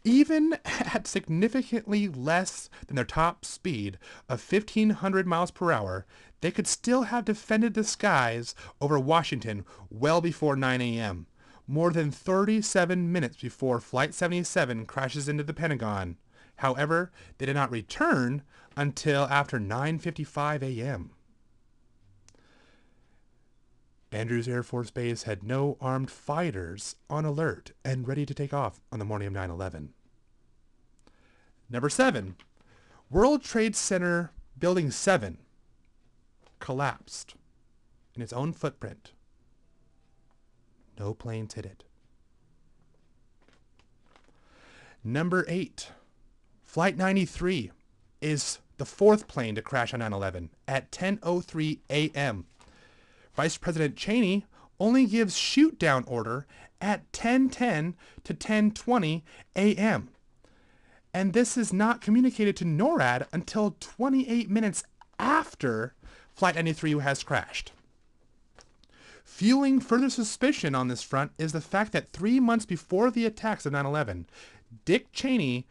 Even at significantly less than their top speed of 1,500 miles per hour, they could still have defended the skies over Washington well before 9 a.m., more than 37 minutes before Flight 77 crashes into the Pentagon. However, they did not return until after 9:55 a.m. Andrews Air Force Base had no armed fighters on alert and ready to take off on the morning of 9/11. Number 7. World Trade Center Building 7 collapsed in its own footprint. No planes hit it. Number 8. Flight 93 is the fourth plane to crash on 9/11 at 10:03 a.m. Vice President Cheney only gives shoot-down order at 10:10 to 10:20 a.m. And this is not communicated to NORAD until 28 minutes after Flight 93 has crashed. Fueling further suspicion on this front is the fact that 3 months before the attacks of 9/11, Dick Cheney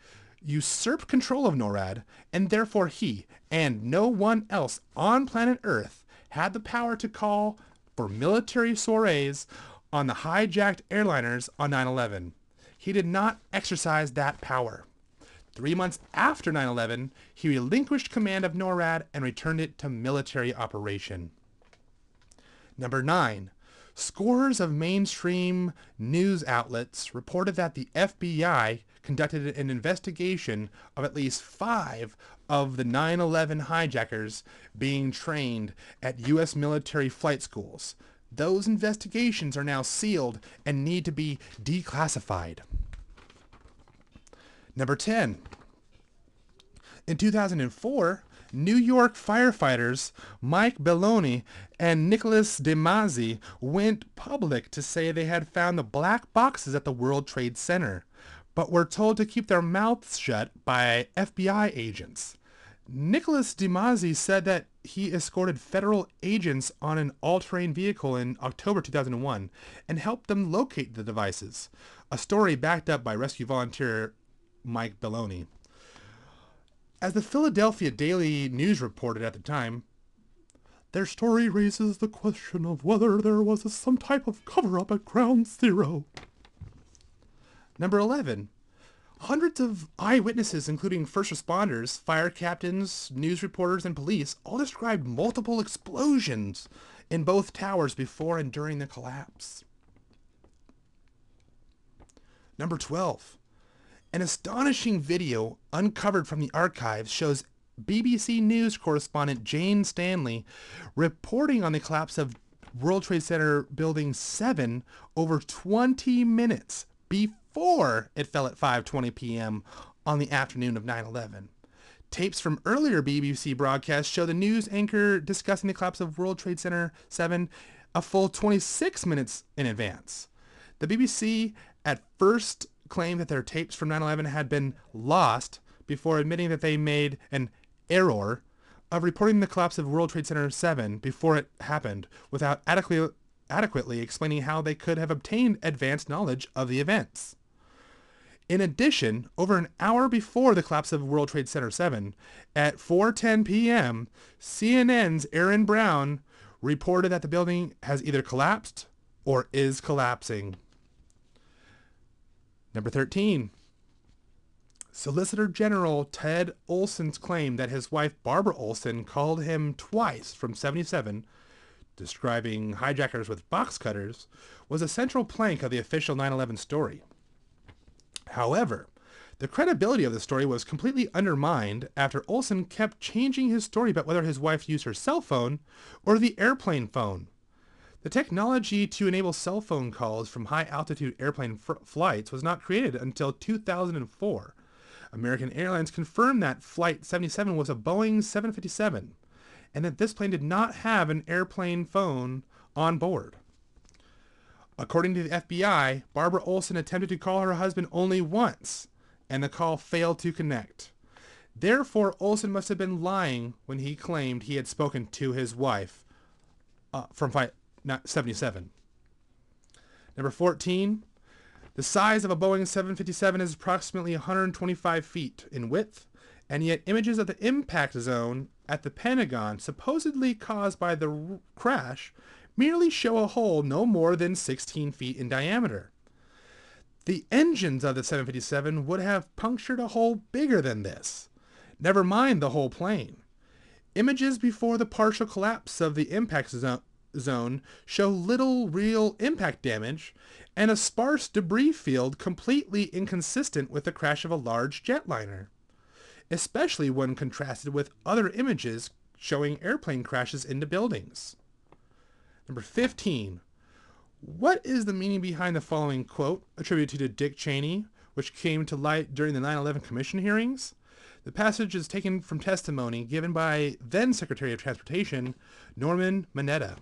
usurped control of NORAD, and therefore he, and no one else on planet Earth, had the power to call for military soirees on the hijacked airliners on 9/11. He did not exercise that power. 3 months after 9/11, he relinquished command of NORAD and returned it to military operation. Number 9. Scores of mainstream news outlets reported that the FBI conducted an investigation of at least 5 of the 9/11 hijackers being trained at U.S. military flight schools. Those investigations are now sealed and need to be declassified. Number 10. In 2004, New York firefighters Mike Belloni and Nicholas DeMasi went public to say they had found the black boxes at the World Trade Center, but were told to keep their mouths shut by FBI agents. Nicholas DeMasi said that he escorted federal agents on an all-terrain vehicle in October 2001 and helped them locate the devices, a story backed up by rescue volunteer Mike Belloni. As the Philadelphia Daily News reported at the time, their story raises the question of whether there was some type of cover-up at Ground Zero. Number 11. Hundreds of eyewitnesses, including first responders, fire captains, news reporters, and police, all described multiple explosions in both towers before and during the collapse. Number 12. An astonishing video uncovered from the archives shows BBC News correspondent Jane Stanley reporting on the collapse of World Trade Center Building 7 over 20 minutes before it fell at 5:20 p.m. on the afternoon of 9/11. Tapes from earlier BBC broadcasts show the news anchor discussing the collapse of World Trade Center 7 a full 26 minutes in advance. The BBC at first claimed that their tapes from 9/11 had been lost before admitting that they made an error of reporting the collapse of World Trade Center 7 before it happened without adequately explaining how they could have obtained advanced knowledge of the events. In addition, over an hour before the collapse of World Trade Center 7, at 4:10 p.m., CNN's Aaron Brown reported that the building has either collapsed or is collapsing. Number 13. Solicitor General Ted Olson's claim that his wife Barbara Olson called him twice from 77, describing hijackers with box cutters, was a central plank of the official 9/11 story. However, the credibility of the story was completely undermined after Olson kept changing his story about whether his wife used her cell phone or the airplane phone. The technology to enable cell phone calls from high-altitude airplane flights was not created until 2004. American Airlines confirmed that Flight 77 was a Boeing 757, and that this plane did not have an airplane phone on board. According to the FBI, Barbara Olson attempted to call her husband only once, and the call failed to connect. Therefore, Olson must have been lying when he claimed he had spoken to his wife from Flight 77. Number 14. The size of a Boeing 757 is approximately 125 feet in width, and yet images of the impact zone at the Pentagon, supposedly caused by the crash, merely show a hole no more than 16 feet in diameter. The engines of the 757 would have punctured a hole bigger than this. Never mind the whole plane. Images before the partial collapse of the impact zone show little real impact damage and a sparse debris field completely inconsistent with the crash of a large jetliner, especially when contrasted with other images showing airplane crashes into buildings. Number 15. What is the meaning behind the following quote attributed to Dick Cheney, which came to light during the 9/11 Commission hearings? The passage is taken from testimony given by then Secretary of Transportation Norman Mineta.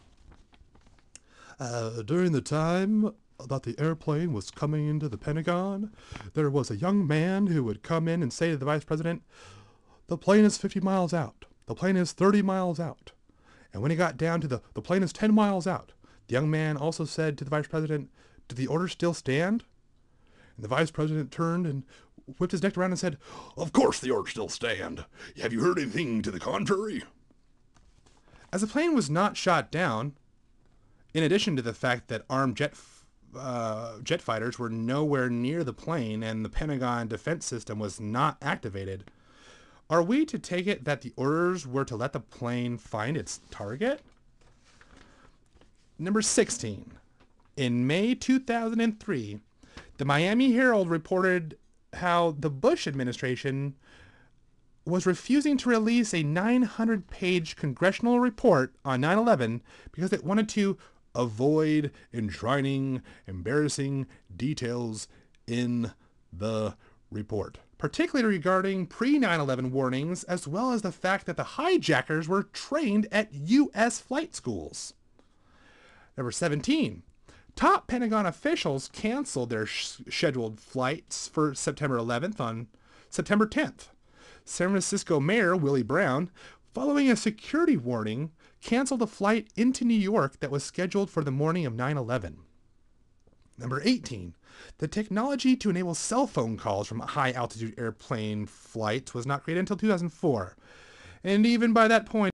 During the time that the airplane was coming into the Pentagon, there was a young man who would come in and say to the Vice President, "The plane is 50 miles out. The plane is 30 miles out." And when he got down to the plane is 10 miles out, the young man also said to the Vice President, "Do the orders still stand?" And the Vice President turned and whipped his neck around and said, "Of course the orders still stand. Have you heard anything to the contrary?" As the plane was not shot down, in addition to the fact that armed jet fighters were nowhere near the plane and the Pentagon defense system was not activated, are we to take it that the orders were to let the plane find its target? Number 16. In May 2003, the Miami Herald reported how the Bush administration was refusing to release a 900-page congressional report on 9/11 because it wanted to avoid enshrining embarrassing details in the report, particularly regarding pre-9/11 warnings, as well as the fact that the hijackers were trained at U.S. flight schools. Number 17. Top Pentagon officials canceled their scheduled flights for September 11th on September 10th. San Francisco Mayor Willie Brown, following a security warning, canceled a flight into New York that was scheduled for the morning of 9/11. Number 18. The technology to enable cell phone calls from high-altitude airplane flights was not created until 2004. And even by that point,